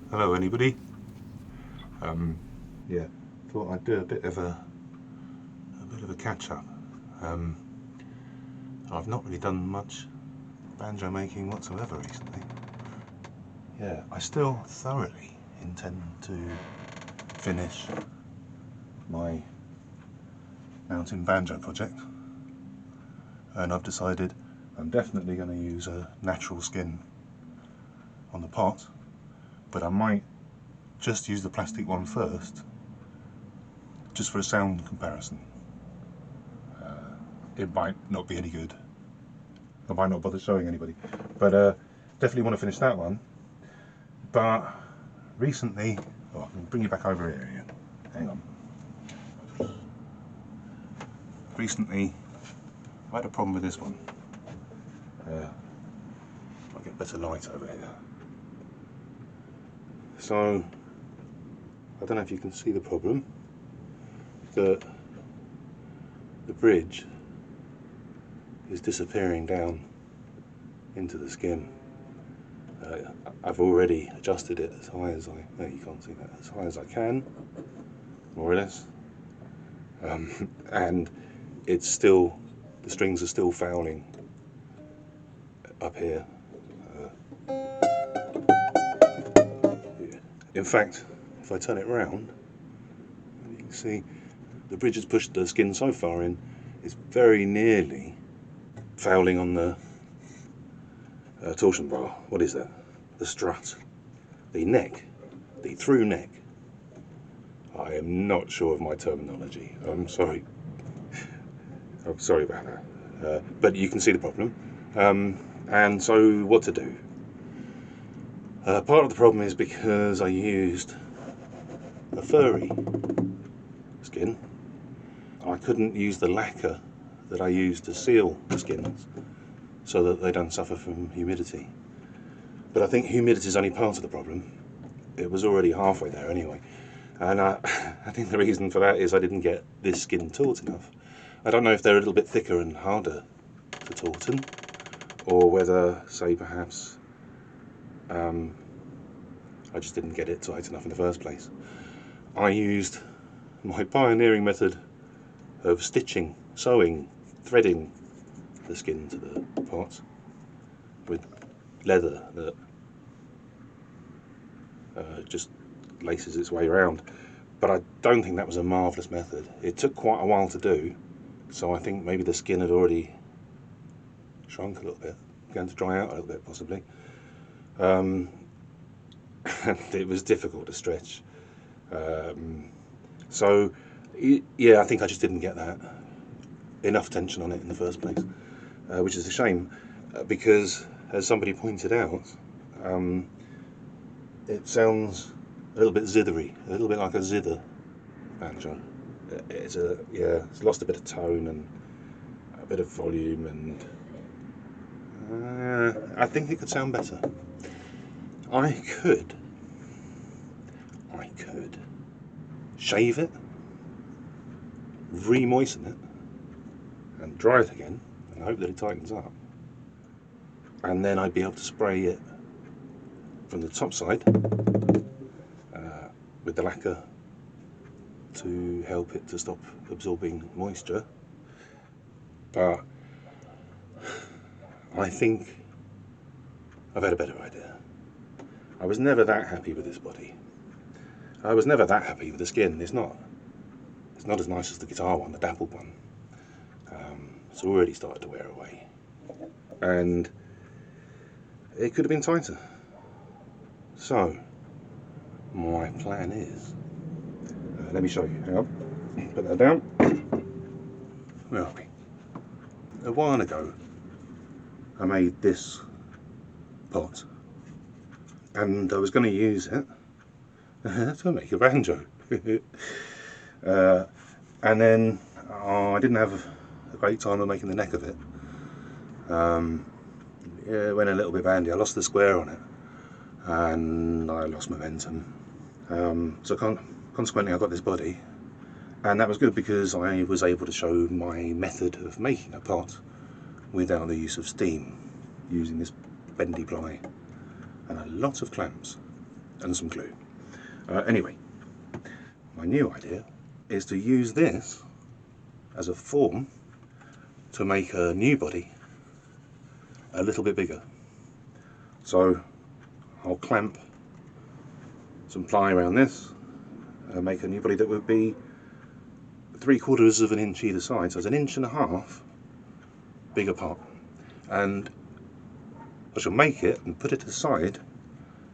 Hello anybody. Yeah, thought I'd do a bit of a catch up. Um, I've not really done much banjo making whatsoever recently. Yeah, I still thoroughly intend to finish my mountain banjo project, and I've decided I'm definitely going to use a natural skin on the pot, but I might just use the plastic one first, just for a sound comparison. It might not be any good. I might not bother showing anybody, but definitely want to finish that one. But recently, I can bring you back over here again. Hang on. Recently, I've had a problem with this one. I'll get better light over here. So, I don't know if you can see the problem. The bridge is disappearing down into the skin. I've already adjusted it as high as no, you can't see that, as high as I can, more or less. And it's still, the strings are still fouling up here. In fact, if I turn it round, you can see the bridge has pushed the skin so far in, it's very nearly fouling on the torsion bar. What is that? The strut. The neck. The through neck. I am not sure of my terminology. I'm sorry. I'm sorry about that. But you can see the problem. And so what to do? Part of the problem is because I used a furry skin. I couldn't use the lacquer that I used to seal the skins so that they don't suffer from humidity. But I think humidity is only part of the problem. It was already halfway there anyway. And I think the reason for that is I didn't get this skin taut enough. I don't know if they're a little bit thicker and harder to tauten, or whether, say, perhaps I just didn't get it tight enough in the first place. I used my pioneering method of stitching, sewing, threading the skin to the pot with leather that just laces its way around. But I don't think that was a marvellous method. It took quite a while to do, so I think maybe the skin had already shrunk a little bit, began to dry out a little bit possibly. And it was difficult to stretch. So yeah, I think I just didn't get that enough tension on it in the first place, which is a shame, because as somebody pointed out, it sounds a little bit zithery, a little bit like a zither banjo. It's lost a bit of tone and a bit of volume, and I think it could sound better. I could shave it, re-moisten it, and dry it again, and hope that it tightens up. And then I'd be able to spray it from the top side with the lacquer to help it to stop absorbing moisture. But I think I've had a better idea. I was never that happy with this body. I was never that happy with the skin. It's not as nice as the guitar one, the dappled one. It's already started to wear away, and it could have been tighter. So my plan is, let me show you. Hang on. Put that down. Where are we? A while ago I made this pot, and I was going to use it to make a banjo. And then I didn't have a great time of making the neck of it. It went a little bit bandy. I lost the square on it, and I lost momentum. So consequently I got this body, and that was good because I was able to show my method of making a pot without the use of steam, using this bendy ply and a lot of clamps. and some glue. Anyway, my new idea is to use this as a form to make a new body a little bit bigger. So I'll clamp some ply around this and make a new body that would be 3/4 of an inch either side, so it's 1.5 inches bigger part. And I shall make it and put it aside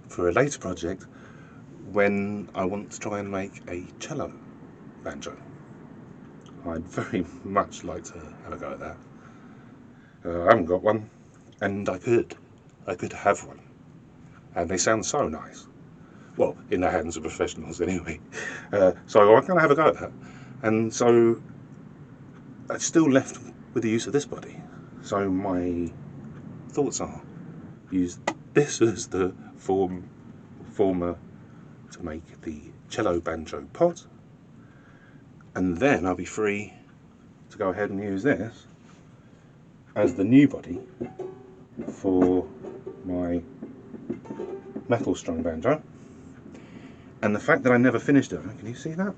for a later project when I want to try and make a cello banjo. I'd very much like to have a go at that. I haven't got one, and I could have one, and they sound so nice. Well, in the hands of professionals anyway. So I'm going to have a go at that. And so I'm still left with the use of this body. So my thoughts are, use this as the former to make the cello banjo pot, and then I'll be free to go ahead and use this as the new body for my metal strung banjo. And the fact that I never finished it, can you see that?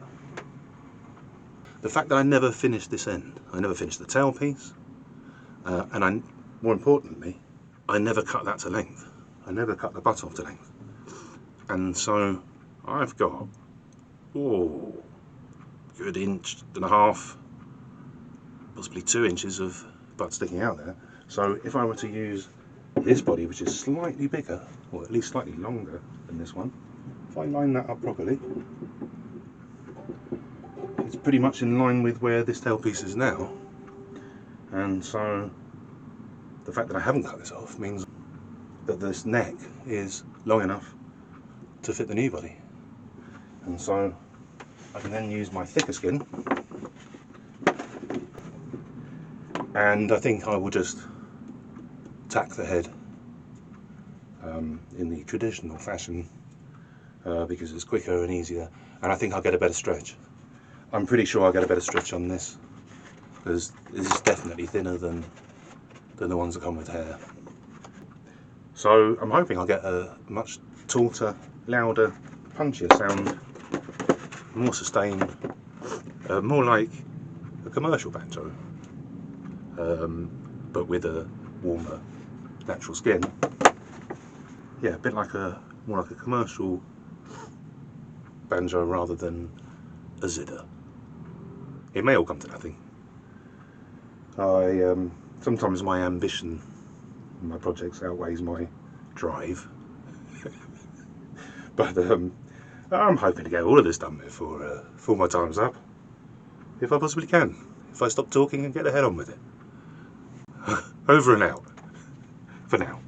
The fact that I never finished this end, I never finished the tailpiece, and more importantly, I never cut that to length. I never cut the butt off to length. And so I've got, good 1.5 inches, possibly 2 inches of butt sticking out there. So if I were to use this body, which is slightly bigger, or at least slightly longer than this one, if I line that up properly, it's pretty much in line with where this tailpiece is now. And so the fact that I haven't cut this off means that this neck is long enough to fit the new body. And so I can then use my thicker skin, and I think I will just tack the head in the traditional fashion because it's quicker and easier, and I think I'll get a better stretch. I'm pretty sure I'll get a better stretch on this, because this is definitely thinner than the ones that come with hair. So I'm hoping I'll get a much taller, louder, punchier sound, more sustained, more like a commercial banjo, but with a warmer natural skin. Yeah, a bit like more like a commercial banjo rather than a zither. It may all come to nothing. Sometimes my ambition in my projects outweighs my drive. But I'm hoping to get all of this done before my time's up, if I possibly can. If I stop talking and get the head on with it. Over and out, for now.